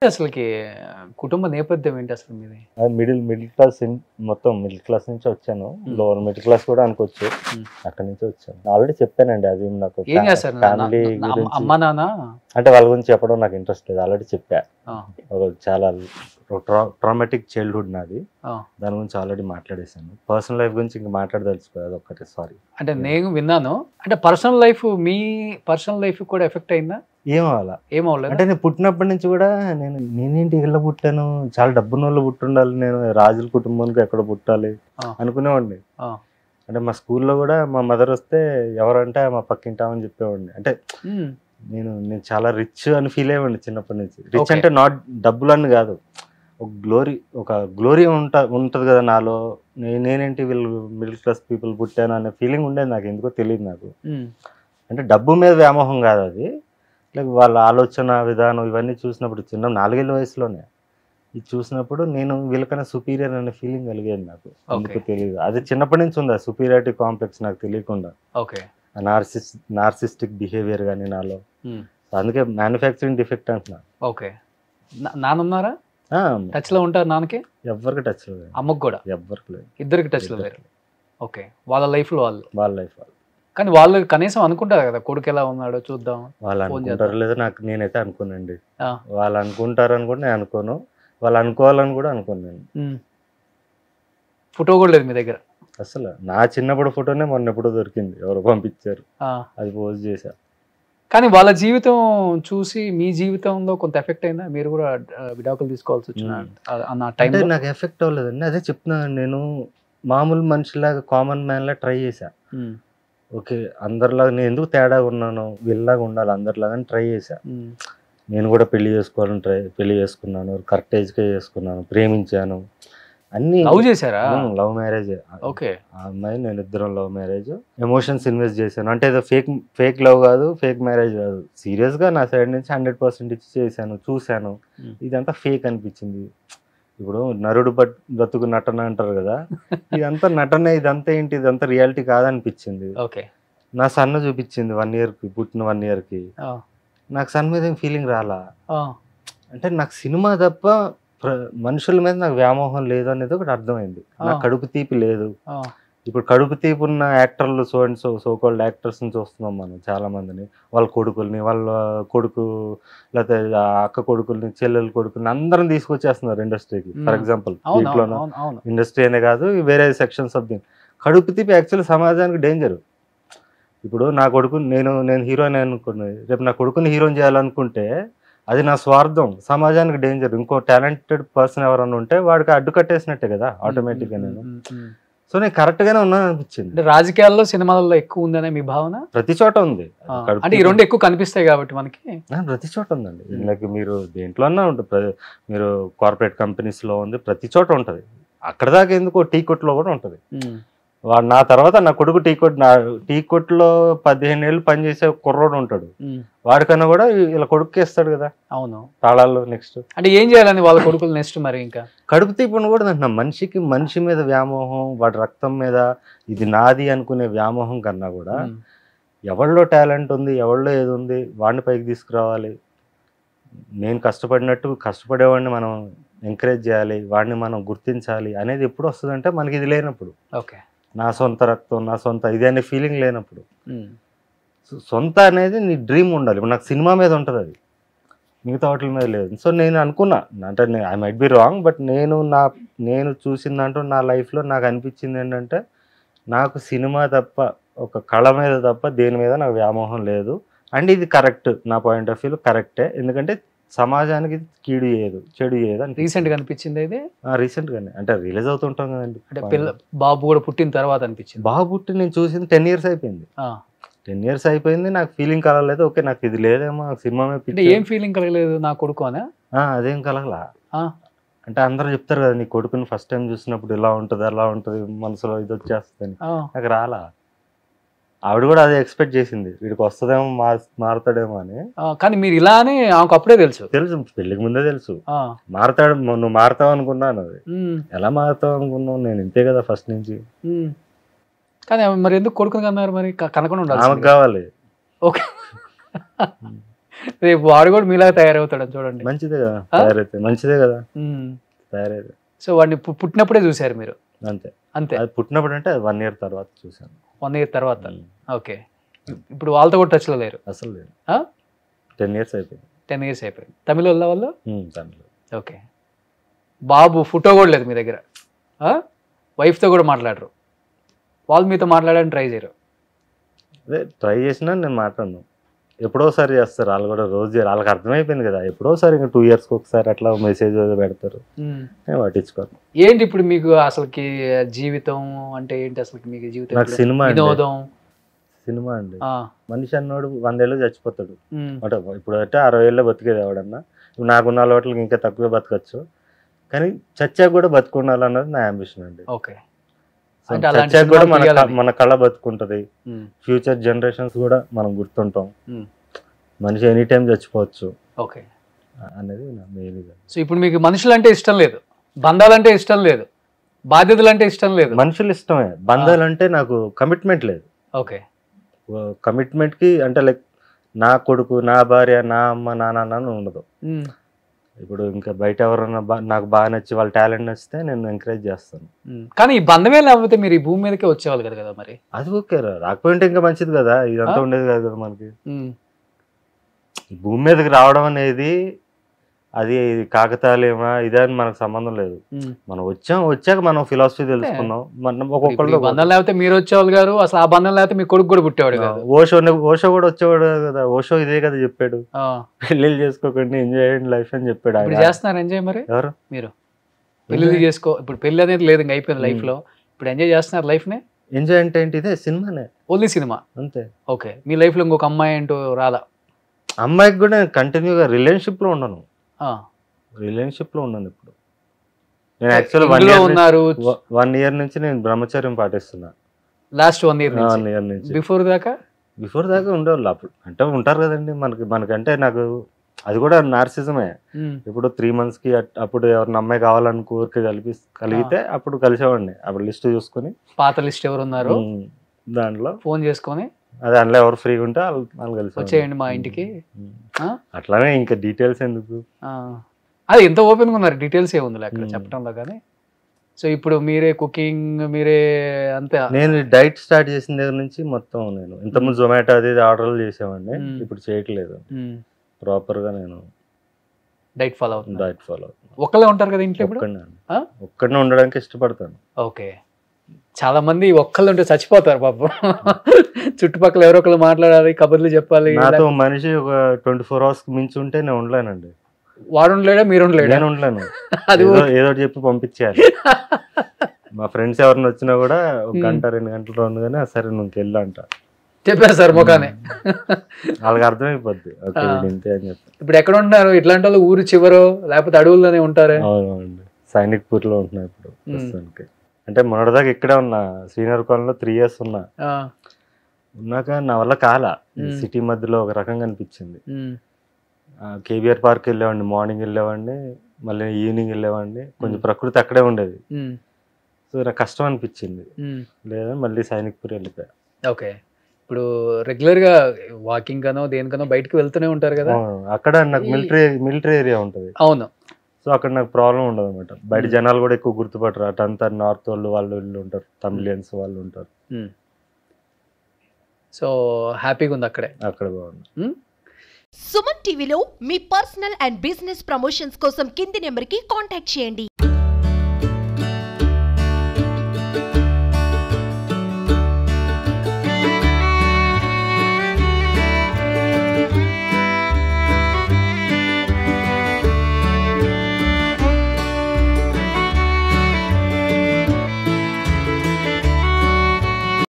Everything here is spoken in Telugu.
అసలకి కుటుంబ నేపథ్యం ఏంటి అసలు మీది? మిడిల్ క్లాస్ మొత్తం మిడిల్ క్లాస్ నుంచి వచ్చాను. లోవర్ మిడిల్ క్లాస్ కూడా అనుకోవచ్చు. అక్కడి నుంచి వచ్చాను. ఆల్రెడీ చెప్పానండి. అది నాకు ఏం చేస్తారు? ఫ్యామిలీ గురించి అమ్మా నాన్న అంటే వాళ్ళ గురించి చెప్పడం నాకు ఇంట్రెస్ట్ లేదు. ఆల్రెడీ చెప్పా. చాలా ట్రామాటిక్ చైల్డ్హుడ్ నాది. దాని గురించి ఆల్రెడీ మాట్లాడేశాను. పర్సనల్ లైఫ్ గురించి ఇంకా మాట్లాడదలుచుకోలేదు. ఒక్కటే సారీ. అంటే నేను విన్నాను. అంటే పర్సనల్ లైఫ్ మీ పర్సనల్ లైఫ్ కూడా ఎఫెక్ట్ అయిందా? ఏమవ్వలేదు. అంటే నేను పుట్టినప్పటి నుంచి కూడా నేనేంటి ఇళ్ళ పుట్టాను, చాలా డబ్బున్న వాళ్ళు పుట్టుండాలి, నేను రాజుల కుటుంబానికి ఎక్కడ పుట్టాలి అనుకునేవాడిని. అంటే మా స్కూల్లో కూడా మా మదర్ వస్తే ఎవరంటే మా పక్కింటామని చెప్పేవాడిని. అంటే నేను చాలా రిచ్ అని ఫీల్ అయ్యేవాడిని చిన్నప్పటి నుంచి. రిచ్ అంటే నాట్ డబ్బులు అని కాదు, ఒక గ్లోరీ ఉంటది కదా నాలో. నేనేంటి వీళ్ళు మిడిల్ క్లాస్ పీపుల్ పుట్టాను అనే ఫీలింగ్ ఉండేది నాకు. ఎందుకో తెలియదు నాకు. అంటే డబ్బు మీద వ్యామోహం కాదు అది, లైక్ వాళ్ళ ఆలోచన విధానం ఇవన్నీ చూసినప్పుడు చిన్న 4 ఏళ్ళ వయసులోనే ఇది చూసినప్పుడు నేను వీళ్ళకన్నా సుపీరియర్ అనే ఫీలింగ్ కలిగేది నాకు. ఎందుకు తెలియదు, అది చిన్నప్పటి నుంచి ఉంది. సుపీరియారిటీ కాంప్లెక్స్ నాకు తెలియకుండా. నార్సిస్టిక్ బిహేవియర్ కానీ నాలో. అందుకే మ్యానుఫ్యాక్చరింగ్ డిఫెక్ట్ అంటున్నా. ఓకే. నానున్నారా? టచ్ లో ఉంటారు నాన్నకి? ఎవరికి టచ్ లేదు. అమ్మకు కూడా? ఎవరికి లేదు. ఇద్దరికి టచ్ లో లేరు. ఓకే. వాళ్ళ లైఫ్ లో వాళ్ళు. కానీ వాళ్ళు కనీసం అనుకుంటారు కదా కొడుకు ఎలా ఉన్నాడో చూద్దాం. వాళ్ళు అనుకుంటారు లేదా నాకు నేనైతే అనుకోనండి. వాళ్ళు అనుకుంటారు అనుకుంటే నేను అనుకోను, వాళ్ళు అనుకోవాలని కూడా అనుకోను నేను. ఫోటో కూడా లేదు మీ దగ్గర అసలు? నా చిన్నప్పుడు ఫోటోనే మొన్న ఎప్పుడో దొరికింది, ఎవరో పంపించారు, అది పోస్ట్ చేశా. కానీ వాళ్ళ జీవితం చూసి మీ జీవితంలో కొంత ఎఫెక్ట్ అయిందా? మీరు కూడా విడాకులు తీసుకోవాల్సి వచ్చిన నాకు ఎఫెక్ట్ అవ్వలేదండి. అదే చెప్తున్నాను, నేను మామూలు మనిషిలాగా కామన్ మ్యాన్ లా ట్రై చేశా. ఓకే, అందరిలాగా నేను ఎందుకు తేడా ఉన్నాను, వీళ్ళలాగా ఉండాలి అందరిలాగా అని ట్రై చేశా. నేను కూడా పెళ్లి చేసుకున్నాను, కరెక్ట్ ఏజ్కే చేసుకున్నాను, ప్రేమించాను, అన్ని. లవ్ చేశారా? Love marriage. ఓకే. ఆ అమ్మాయి నేను ఇద్దరం లవ్ మ్యారేజ్. ఎమోషన్స్ ఇన్వెస్ట్ చేశాను. అంటే ఏదో ఫేక్ లవ్ కాదు, ఫేక్ మ్యారేజ్ కాదు, సీరియస్ గా నా సైడ్ నుంచి 100% ఇచ్చి చేశాను. చూశాను, ఇదంతా ఫేక్ అనిపించింది. ఇప్పుడు నరుడు బ్రతుకు నటన అంటారు కదా, ఇదంతా నటనే, ఇదంతా ఏంటి, ఇదంతా రియాలిటీ కాదనిపించింది. నా సన్న చూపించింది 1 year కి, పుట్టిన 1 year కి. నాకు సన్ మీద ఏం ఫీలింగ్ రాలా. అంటే నాకు సినిమా తప్ప మనుషుల మీద నాకు వ్యామోహం లేదు అనేది ఒకటి అర్థమైంది. నాకు కడుపు తీపి లేదు. ఇప్పుడు కడుపు తీపి ఉన్న యాక్టర్లు, సో కాల్డ్ యాక్టర్స్ ని చూస్తున్నాం మనం చాలా మందిని. వాళ్ళ కొడుకుల్ని, వాళ్ళ కొడుకు లేకపోతే అక్క కొడుకుల్ని, చెల్లెల కొడుకుల్ని అందరం తీసుకొచ్చేస్తున్నారు ఇండస్ట్రీకి. ఫర్ ఎగ్జాంపుల్ దీంట్లోనూ ఇండస్ట్రీ అనే కాదు, వేరే సెక్షన్స్ ఆఫ్ దీని. కడుపు తీపి యాక్చువల్లీ సమాజానికి డేంజర్. ఇప్పుడు నా కొడుకు, నేను హీరోయిన్ అనుకున్నాను, రేపు నా కొడుకుని హీరోయిన్ చేయాలనుకుంటే అది నా స్వార్థం, సమాజానికి డేంజర్. ఇంకో టాలెంటెడ్ పర్సన్ ఎవరన్నా ఉంటే వాడికి అడ్డు కట్టేసినట్టే కదా ఆటోమేటిక్గా. నేను సో నేను కరెక్ట్ గానే ఉన్నాను అనిపించింది. రాజకీయాల్లో, సినిమాల్లో ఎక్కువ ఉందనే మీ భావన? ప్రతి చోట ఉంది. అంటే ఈ రెండు ఎక్కువ కనిపిస్తాయి కాబట్టి మనకి. ప్రతి చోట ఉందండి. లైక్ మీరు దేంట్లో అన్నా ఉంటుంది, మీరు కార్పొరేట్ కంపెనీస్ లో ఉంది, ప్రతి చోట ఉంటది. అక్కడ దాకా ఎందుకు టీ కొట్లో కూడా ఉంటది. వాడు నా తర్వాత నా కొడుకు టీ కొట్లో 15 ఏళ్ళు పనిచేసే కుర్రోడు ఉంటాడు, వాడికన్నా కూడా ఇలా కొడుకు ఇస్తాడు కదా. అవును, తాళాలు. నెక్స్ట్ అంటే ఏం చేయాలని వాళ్ళ కొడుకులు నెక్స్ట్ మరి ఇంకా కడుపు తీపని కూడా అంటున్నా. మనిషి మీద వ్యామోహం, వాడి రక్తం మీద ఇది నాది అనుకునే వ్యామోహం కన్నా కూడా ఎవరిలో టాలెంట్ ఉంది, ఎవరిలో ఏది ఉంది, వాడిని పైకి తీసుకురావాలి. నేను కష్టపడేవాడిని మనం ఎంకరేజ్ చేయాలి, వాడిని మనం గుర్తించాలి అనేది ఎప్పుడు వస్తుందంటే మనకి ఇది లేనప్పుడు. ఓకే, నా సొంత రక్తం, నా సొంత ఇది అనే ఫీలింగ్ లేనప్పుడు. సొంత అనేది నీ డ్రీమ్ ఉండాలి. ఇప్పుడు నాకు సినిమా మీద ఉంటుంది, అది మిగతా వాటి మీద లేదు. సో నేను అనుకున్నా, అంటే I might be wrong, but నేను చూసిన దాంట్లో నా లైఫ్లో నాకు అనిపించింది ఏంటంటే, నాకు సినిమా తప్ప, ఒక కళ మీద తప్ప దేని మీద నాకు వ్యామోహం లేదు. అండ్ ఇది కరెక్ట్, నా పాయింట్ ఆఫ్ వ్యూలో కరెక్టే. ఎందుకంటే సమాజానికి చెడు చేయదు అని రీసెంట్గా అనిపించింది. ఇది రీసెంట్గానే, అంటే రిలీజ్ అవుతుంటాం కదండి. అంటే బాబు కూడా పుట్టిన తర్వాత అనిపించింది. బాబు పుట్టి నేను చూసింది 10 years అయిపోయింది. 10 years అయిపోయింది, నాకు ఫీలింగ్ కలగలేదు. ఓకే, నాకు ఇది లేదేమో, సినిమా మీద ఏం ఫీలింగ్ కలగలేదు నా కొడుకు అని? అదేం కలగలా. అంటే అందరూ చెప్తారు కదా, నీ కొడుకుని ఫస్ట్ టైం చూసినప్పుడు ఇలా ఉంటుంది, అలా ఉంటుంది, మనసులో ఇది వచ్చేస్తుంది. నాకు రాలా. ఆవిడ కూడా అదే ఎక్స్పెక్ట్ చేసింది, వీడికి వస్తుందేమో, మారుతాడేమో అని. కానీ మీరు ఇలా అని ఆమెకు అప్పుడే తెలుసు? పెళ్లికి ముందే తెలుసు. మారుతాడు, నువ్వు మారుతావు అనుకున్నాను. అది ఎలా మారుతావు అనుకున్నావు, నేను ఇంతే కదా ఫస్ట్ నుంచి. కానీ మరి ఎందుకు కొడుకుని కన్నారు? మరి కనకుండా ఉండాలి, ఆమెకు కావాలి. ఓకే. రేపు వాడు కూడా మీలాగా తయారవుతాడు చూడండి. మంచిదే కదా, తయారైతే మంచిదే కదా, తయారైతే. సో వాడిని పుట్టినప్పుడే చూసారు మీరు? అంతే అంతే. అది పుట్టినప్పుడు అంటే 1 year తర్వాత చూసాను. 1 year తర్వాత. ఓకే. ఇప్పుడు వాళ్ళతో కూడా టచ్లో లేరు? అసలు లేదు. 10 years అయిపోయింది. 10 years అయిపోయింది. తమిళ వాళ్ళు? తమిళ. ఓకే. బాబు ఫోటో కూడా లేదు మీ దగ్గర, వైఫ్తో కూడా మాట్లాడరు, వాళ్ళు మీతో మాట్లాడడానికి ట్రై చేయరు? అదే ట్రై చేసినా నేను మాట్లాడను, ఎప్పుడోసారి చేస్తారు వాళ్ళు కూడా, రోజు వాళ్ళకి అర్థమైపోయింది కదా, ఎప్పుడోసారి ఇంకా 2 yearsకి ఒకసారి అట్లా మెసేజ్ పెడతారు, నేను పట్టించుకోను. ఏంటి ఇప్పుడు మీకు అసలుకి జీవితం అంటే ఏంటి అసలు? మీకు జీవితం నాకు సినిమా వినోదం? సినిమా అండి. మనిషి అన్నోడు 100 ఏళ్ళు చచ్చిపోతాడు అంటే, ఇప్పుడు అంటే 60 ఏళ్ళే బతికేది ఎవడన్నా, నాకున్న అలవాట్లకి ఇంకా తక్కువే బతకచ్చు, కానీ చచ్చాక కూడా బతుకుండాలన్నది నా అంబిషన్ అండి. ఓకే. చచ్చాక కూడా మన కళ బతుకుంటది, ఫ్యూచర్ జనరేషన్స్ కూడా మనం గుర్తుంటాం, మనిషి ఎనీ టైం చచ్చిపోవచ్చు. ఓకే అనేది నా మెయిన్. సో ఇప్పుడు మీకు మనుషులు అంటే ఇష్టం లేదు, బంధాలంటే ఇష్టం లేదు, బాధ్యతలు అంటే ఇష్టం లేదు? మనుషులు ఇష్టమే, బంధాలంటే నాకు కమిట్మెంట్ లేదు. ఓకే. కమిట్మెంట్కి అంటే లైక్ నా కొడుకు, నా భార్య, నా అమ్మ, నా నాన్న ఉండదు. ఇప్పుడు ఇంకా బయట ఎవరన్నా నాకు బాగా నచ్చి వాళ్ళ టాలెంట్ నచ్చితే నేను ఎంకరేజ్ చేస్తాను. కానీ ఈ బంధమే లేకపోతే మీరు ఈ భూమి మీదకే వచ్చేవాళ్ళు కదా మరి? అది ఓకే, రాకపోయింటే ఇంకా మంచిది కదా, ఇదంతా ఉండేది కాదు కదా మనకి. ఈ భూమి మీదకి రావడం అనేది అది కాకతాళీయమా ఇదే అని మనకు సంబంధం లేదు. మనం వచ్చాక మనం ఫిలాసఫీ తెలుసుకున్నాం. మనం ఒక్కొక్కళ్ళు బంధం లేకపోతే మీరు వచ్చేవాళ్ళు గారు, అసలు ఆ బంధం లేకపోతే మీ కొడుకు కూడా పుట్టేవాడు కదా. ఓషో కూడా వచ్చేవాడు కదా, ఓషో ఇదే కదా చెప్పాడు, పెళ్ళిళ్ళు చేసుకోకండి, ఎంజాయ్ చేయండి లైఫ్ అని చెప్పాడు. ఇప్పుడు చేస్తున్నారు ఎంజాయ్? మరి ఎవరు మీరు? పెళ్లి చేసుకో, ఇప్పుడు పెళ్లి అనేది లేదు, ఇంకా అయిపోయింది లైఫ్ లో, ఇప్పుడు ఎంజాయ్ చేస్తున్నారు లైఫ్ ని? ఎంజాయ్ అంటే ఏంటి, ఇదే సినిమానే, ఓన్లీ సినిమా అంతే. ఓకే. మీ లైఫ్ లో ఇంకొక అమ్మాయి అంటూ రాలా? అమ్మాయికి కూడా కంటిన్యూగా రిలేషన్షిప్ లో ఉన్నాను, ఇప్పుడు నేను యాక్చువల్లీ 1 year నుంచి నేను బ్రహ్మచర్యం పాటిస్తున్నా. లాస్ట్ 1 year నుంచి? బిఫోర్ దాకా ఉండేవాళ్ళు అప్పుడు, అంటే ఉంటారు కదండి మనకంటే నాకు అది కూడా నార్సిజమే. ఇప్పుడు 3 monthsకి అప్పుడు ఎవరిని అమ్మాయి కావాలని కోరిక కలిగితే అప్పుడు కలిసేవాడిని, అప్పుడు లిస్ట్ చూసుకుని, పాత లిస్ట్ ఎవరు ఉన్నారు దాంట్లో ఫోన్ చేసుకొని, అదే అందులో ఎవరు ఫ్రీగా ఉంటే వాళ్ళు కలిసి వచ్చేయండి మా ఇంటికి, అట్లానే ఇంకా డీటెయిల్స్ ఎందుకు, అది ఎంత ఓపెన్గా ఉన్నారు, డీటెయిల్స్ ఏముంది అక్కడ చెప్పడంలో. కానీ సో ఇప్పుడు మీరే కుకింగ్, మీరే అంతే? నేను డైట్ స్టార్ట్ చేసిన దగ్గర నుంచి మొత్తం నేను ఇంతకుముందు జొమాటో అది ఆర్డర్లు చేసేవాడిని, ఇప్పుడు చేయట్లేదు, ప్రాపర్ గా నేను డైట్ ఫాలో అవుతున్నా. ఒక్కళ్ళే ఉంటారు కదా ఇంట్లో? ఒక్కడనే ఉండడానికి ఇష్టపడతాను. ఓకే. చాలా మంది ఒక్కళ్ళు ఉంటే చచ్చిపోతారు పాపం, చుట్టుపక్కల ఎవరో ఒకళ్ళు మాట్లాడాలి, కబుర్లు చెప్పాలి. నాతో మనిషి ఒక 24 hours మించి ఉంటే నేను ఉండలేనండి. వాడు ఉండలేడా, మీరు ఉండలేడు? నేను ఉండలేను, అది ఏదో చెప్పి పంపించేయాలి. మా ఫ్రెండ్స్ ఎవరిని వచ్చినా కూడా 1 గంట 2 గంటలు ఉండగానే సరే నువ్వు వెళ్ళు అంట చెప్పేస్తారు ముఖానే, వాళ్ళకి అర్థమైపోద్ది ఇంతే అని చెప్పి. ఇప్పుడు ఎక్కడ ఉంటున్నారు ఇట్లాంటి వాళ్ళు? ఊరు చివరో లేకపోతే అడవుల్లోనే ఉంటారే? అవునండి, సైనిక్పూర్ లో ఉంటున్నా ఇప్పుడు ప్రస్తుతానికి. అంటే మొన్నటిదాకా ఇక్కడే ఉన్నా, శ్రీనగర్ కాలనీలో 3 years ఉన్నాక నా వల్ల కాలా, సిటీ మధ్యలో ఒక రకంగా అనిపించింది. కేబిఆర్ పార్క్ వెళ్ళేవాడిని, మార్నింగ్ వెళ్ళేవాడిని, మళ్ళీ ఈవినింగ్ వెళ్ళేవాడిని, కొంచెం ప్రకృతి అక్కడే ఉండేది. సో నాకు కష్టం అనిపించింది, లేదా మళ్ళీ సైనిక్పూర్ వెళ్ళిపోయా. ఓకే. ఇప్పుడు రెగ్యులర్ గా వాకింగ్ గానో దేనికనో బయటకు వెళ్తూనే ఉంటారు కదా? అక్కడ నాకు మిలిటరీ ఏరియా ఉంటది. అవును. సో అక్కడ నాకు ప్రాబ్లం ఉండదు అనమాట, బయట జనాలు కూడా ఎక్కువ గుర్తుపట్టరు, అటంతా నార్త్ వాళ్ళు ఉంటారు, తమిళియన్స్ వాళ్ళు ఉంటారు. సో హ్యాపీగా ఉంది అక్కడ బాగుంది. సుమన్ టీవీలో మీ పర్సనల్ అండ్ బిజినెస్ ప్రమోషన్స్ కోసం కింది నెంబర్కి కాంటాక్ట్ చేయండి.